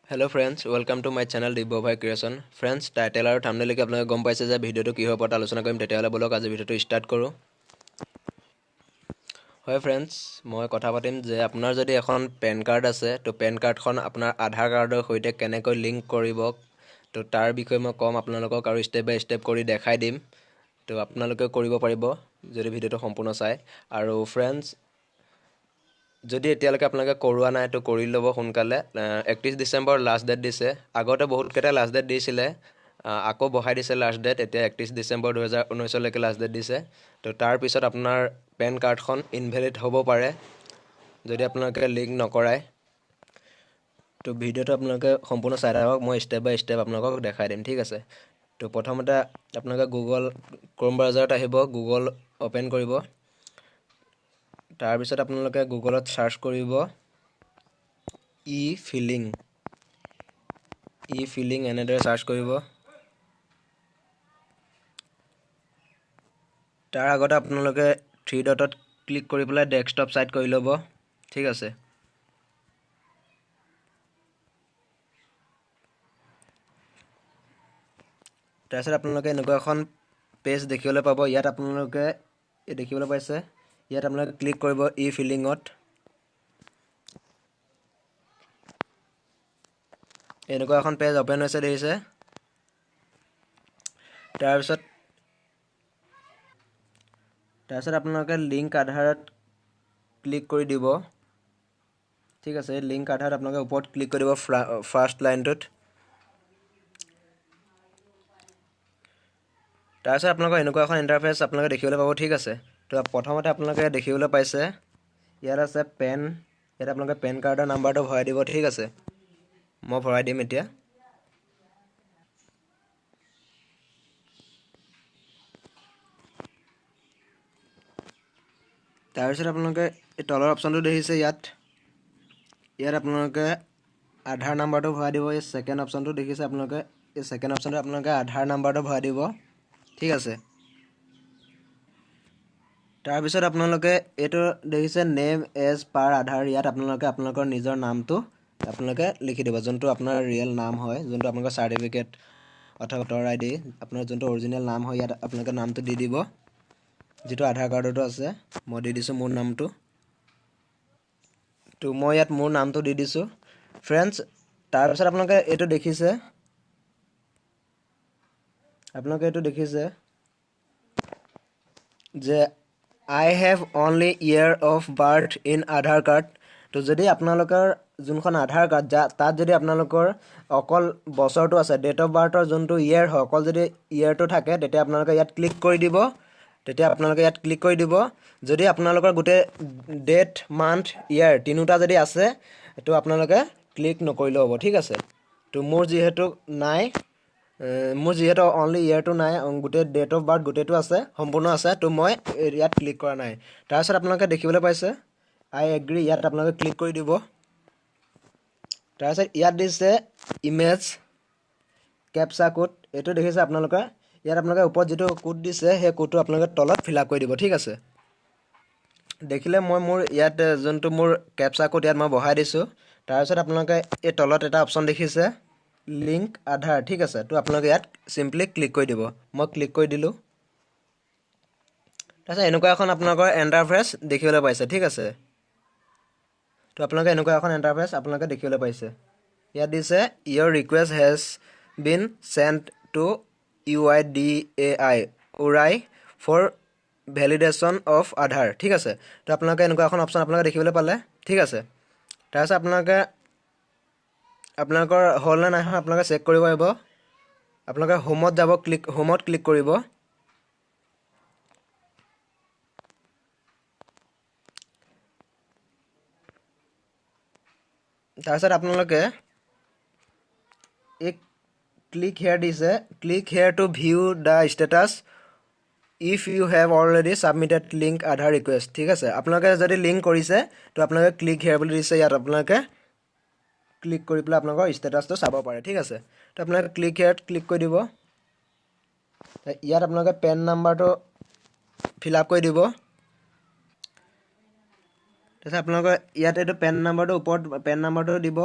Hello friends, welcome to my channel Dibobhai Creation. Friends, title আৰু thumbnail লৈকে আপোনালোকে গম পাইছে যে ভিডিওটো কিহৰ ওপৰত আলোচনা কৰিম তেতিয়াহ'লে বলক আজি ভিডিওটো ষ্টাৰ্ট কৰোঁ। হয় ফ্ৰেণ্ডছ, মই কথা পাতিম যে আপোনাৰ যদি এখন পেন কাৰ্ড আছে তো পেন কাৰ্ডখন আপোনাৰ আধাৰ কাৰ্ডৰ সৈতে কেনেকৈ লিংক কৰিব তো তাৰ বিষয়ে মই ক'ম আপোনালোকক আৰু ষ্টেপ বাই ষ্টেপ কৰি দেখাই দিম। তো আপোনালোকে কৰিব পাৰিব যদি ভিডিওটো সম্পূৰ্ণ চায়। আৰু ফ্ৰেণ্ডছ, যদি এতিয়ালৈকে আপোনালোকে কৰোৱা নাই তো কৰি ল'ব সোনকালে। 31 ডিচেম্বৰ লাষ্ট ডেট দিছে। আগতে বহুতকেইটা লাষ্ট ডেট দিছিলে, আকৌ বঢ়াই দিছে লাষ্ট ডেট। এতিয়া 31 ডিচেম্বৰ 2019লৈকে লাষ্ট ডেট দিছে। তো তাৰপিছত আপোনাৰ পেন কাৰ্ডখন ইনভেলিড হ'ব পাৰে যদি আপোনালোকে লিংক নকৰায়। তো ভিডিওটো আপোনালোকে সম্পূৰ্ণ চাই থাকক, মই ষ্টেপ বাই ষ্টেপ আপোনালোকক দেখাই দিম, ঠিক আছে। তো প্ৰথমতে আপোনালোকে গুগল ক্ৰ'ম ব্ৰাউজাৰত আহিব, গুগল অ'পেন কৰিব। তাৰপিছত আপোনালোকে গুগলত চাৰ্চ কৰিব ই ফিলিং এনেদৰে চাৰ্চ কৰিব। তাৰ আগতে আপোনালোকে 3 ডটত ক্লিক কৰি পেলাই ডেস্কটপ ছাইট কৰি ল'ব, ঠিক আছে। তাৰপিছত আপোনালোকে এনেকুৱা এখন পেজ দেখিবলৈ পাব। ইয়াত আপোনালোকে দেখিবলৈ পাইছে, ইয়াত আপোনালোকে ক্লিক কৰিব ই ফিলিঙত। এনেকুৱা এখন পেজ অ'পেন হৈছে দেখিছে। তাৰপিছত আপোনালোকে লিংক আধাৰত ক্লিক কৰি দিব, ঠিক আছে। লিংক আধাৰত আপোনালোকে ওপৰত ক্লিক কৰি দিব ফাৰ্ষ্ট লাইনটোত। তাৰপিছত আপোনালোকৰ এনেকুৱা এখন ইণ্টাৰফেচ আপোনালোকে দেখিবলৈ পাব, ঠিক আছে। তো প্ৰথমতে আপোনালোকে দেখিবলৈ পাইছে ইয়াত আছে পেন, ইয়াত আপোনালোকে পেন কাৰ্ডৰ নাম্বাৰটো ভৰাই দিব, ঠিক আছে। মই ভৰাই দিম এতিয়া। তাৰপিছত আপোনালোকে এই তলৰ অপশ্যনটো দেখিছে, ইয়াত আপোনালোকে আধাৰ নাম্বাৰটো ভৰাই দিব। এই ছেকেণ্ড অপশ্যনটো দেখিছে আপোনালোকে, এই ছেকেণ্ড অপশ্যনটো আপোনালোকে আধাৰ নাম্বাৰটো ভৰাই দিব, ঠিক আছে। তাৰপিছত আপোনালোকে এইটো দেখিছে নেম এজ পাৰ আধাৰ, ইয়াত আপোনালোকে আপোনালোকৰ নিজৰ নামটো আপোনালোকে লিখি দিব, যোনটো আপোনাৰ ৰিয়েল নাম হয়, যোনটো আপোনালোকৰ চাৰ্টিফিকেট অথবা ভোটাৰ ID আপোনাৰ যোনটো অৰিজিনেল নাম হয়, ইয়াত আপোনালোকে নামটো দি দিব, যিটো আধাৰ কাৰ্ডতো আছে। মই দি দিছোঁ মোৰ নামটো। তো মই ইয়াত মোৰ নামটো দি দিছোঁ ফ্ৰেণ্ডছ। তাৰপিছত আপোনালোকে এইটো দেখিছে, যে I have only year of birth in Aadhaar card. তো যদি আপোনালোকৰ যোনখন আধাৰ কাৰ্ড তাত যদি আপোনালোকৰ অকল বছৰটো আছে, ডেট অফ বাৰ্থৰ যোনটো ইয়েৰ হয়, অকল যদি ইয়েৰটো থাকে তেতিয়া আপোনালোকে ইয়াত ক্লিক কৰি দিব। যদি আপোনালোকৰ গোটেই ডেট, মান্থ, ইয়েৰ তিনিটা যদি আছে তো আপোনালোকে ক্লিক নকৰিলেও হ'ব, ঠিক আছে। তো মোৰ যিহেতু অনলি ইয়েৰটো নাই, গোটেই ডেট অফ বাৰ্থ গোটেইটো আছে, সম্পূৰ্ণ আছে, তো মই ইয়াত ক্লিক কৰা নাই। তাৰপিছত আপোনালোকে দেখিবলৈ পাইছে আই এগ্ৰি, ইয়াত আপোনালোকে ক্লিক কৰি দিব। তাৰপিছত ইয়াত দিছে ইমেজ কেপচা কোড, এইটো দেখিছে আপোনালোকে। ইয়াত আপোনালোকে ওপৰত যিটো কোড দিছে সেই কোডটো আপোনালোকে তলত ফিল আপ কৰি দিব, ঠিক আছে। দেখিলে মই মোৰ ইয়াত যোনটো মোৰ কেপচা কোড ইয়াত মই বহাই দিছোঁ। তাৰপিছত আপোনালোকে এই তলত এটা অপশ্যন দেখিছে লিংক আধাৰ, ঠিক আছে। তো আপোনালোকে ইয়াত চিম্পলি ক্লিক কৰি দিব। মই ক্লিক কৰি দিলোঁ। তাৰপিছত এনেকুৱা এখন আপোনালোকৰ ইণ্টাৰফেচ দেখিবলৈ পাইছে, ঠিক আছে। তো আপোনালোকে এনেকুৱা এখন ইণ্টাৰফেচ আপোনালোকে দেখিবলৈ পাইছে। ইয়াত দিছে ইয়ৰ request has been sent to UIDAI for validation of Aadhaar, ঠিক আছে। তো আপোনালোকে এনেকুৱা এখন অপশ্যন আপোনালোকে দেখিবলৈ পালে, ঠিক আছে। তাৰপিছত আপোনালোকৰ হ'ল নে নাই হয় আপোনালোকে চেক কৰিব পাৰিব। আপোনালোকে হোমত যাব, হোমত ক্লিক কৰিব। তাৰপিছত আপোনালোকে এই ক্লিক হেয়াৰ দিছে, click here to view the status if you have already submitted link Aadhaar request, ঠিক আছে। আপোনালোকে যদি লিংক কৰিছে তো আপোনালোকে ক্লিক হেয়াৰ বুলি দিছে, ইয়াত আপোনালোকে ক্লিক কৰি পেলাই আপোনালোকৰ ষ্টেটাছটো চাব পাৰে, ঠিক আছে। তো আপোনালোকে ক্লিক হেয়াৰত ক্লিক কৰি দিব। ইয়াত আপোনালোকে পেন নাম্বাৰটো ফিল আপ কৰি দিব। তাৰপিছত আপোনালোকে ইয়াত এইটো পেন নাম্বাৰটো ওপৰত পেন নাম্বাৰটো দিব।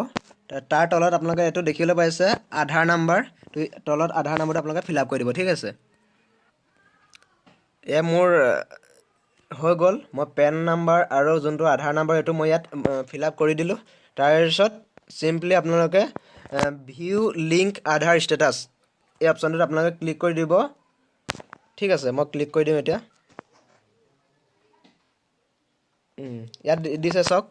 তাৰ তলত আপোনালোকে এইটো দেখিবলৈ পাইছে আধাৰ নাম্বাৰ, তো তলত আধাৰ নাম্বাৰটো আপোনালোকে ফিল আপ কৰি দিব। ঠিক আছে, এয়া মোৰ হৈ গ'ল। মই পেন নাম্বাৰ আৰু যোনটো আধাৰ নাম্বাৰ এইটো মই ইয়াত ফিল আপ কৰি দিলোঁ। তাৰপিছত চিম্পলি আপোনালোকে ভিউ লিংক আধাৰ ষ্টেটাছ এই অপশ্যনটোত আপোনালোকে ক্লিক কৰি দিব। ঠিক আছে, মই ক্লিক কৰি দিম এতিয়া। ইয়াত দিছে চাওক,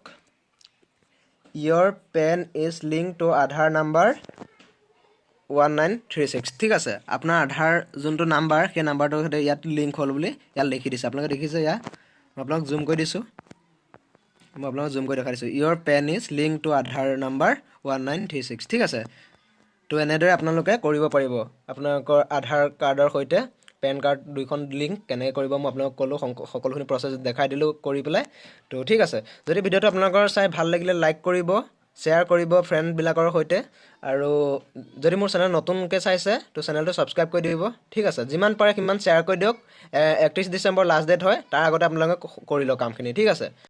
ইয়ৰ PAN is link to Aadhaar number 1936। ঠিক আছে, আপোনাৰ আধাৰ যোনটো নাম্বাৰ সেই নাম্বাৰটো ইয়াত লিংক হ'ল বুলি ইয়াত লিখি দিছে। আপোনালোকে দেখিছে, ইয়াত মই আপোনাক জুম কৰি দিছোঁ, মই আপোনালোকক জুম কৰি দেখাই দিছোঁ, ইয়ৰ PAN is link to Aadhaar number 1936। ঠিক আছে, তো এনেদৰে আপোনালোকে কৰিব পাৰিব আপোনালোকৰ আধাৰ কাৰ্ডৰ সৈতে পেন কাৰ্ড দুইখন লিংক কেনেকৈ কৰিব মই আপোনালোকক ক'লোঁ, সকলোখিনি প্ৰচেছ দেখাই দিলোঁ কৰি পেলাই। তো ঠিক আছে, যদি ভিডিঅ'টো আপোনালোকৰ চাই ভাল লাগিলে লাইক কৰিব, শ্বেয়াৰ কৰিব ফ্ৰেণ্ডবিলাকৰ সৈতে, আৰু যদি মোৰ চেনেল নতুনকৈ চাইছে তো চেনেলটো ছাবস্ক্ৰাইব কৰি দিব। ঠিক আছে, যিমান পাৰে সিমান শ্বেয়াৰ কৰি দিয়ক। 31 ডিচেম্বৰ লাষ্ট ডেট হয়, তাৰ আগতে আপোনালোকে কৰি লওক কামখিনি। ঠিক আছে।